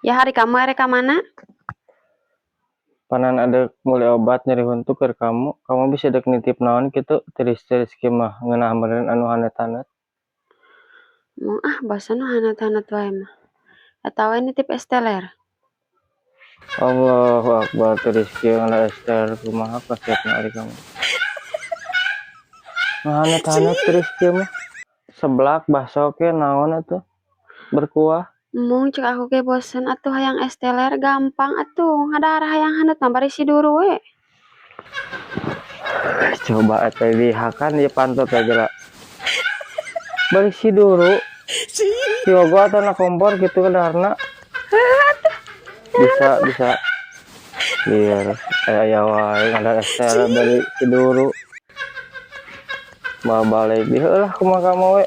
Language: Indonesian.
Ya hari kamu reka mana? Panan ada mulai obat nyeri huntuk ke kamu bisa dek nitip naon gitu teris mah ngeunah meureun anu hanet-hanet. Mau bosan hanat-hanat wae mah. Atawa ini tip esteller. Allahu Akbar teris kieu ngala ester kumaha konsepna ari kamu. Nah hanet-hanet teris kieu mah seblak bakso ke naon atuh berkuah. Mung cek aku ke bosen atuh hayang esteller gampang atuh. Ngadarah hayang hanat mah bari siduru we. Coba eta dihakan ieu pantut geura. Bari si duru Yogo atau na kompor gitu kadarna bisa biar aya wae ngada ester dari si duru balik di heulah kumaha kamu we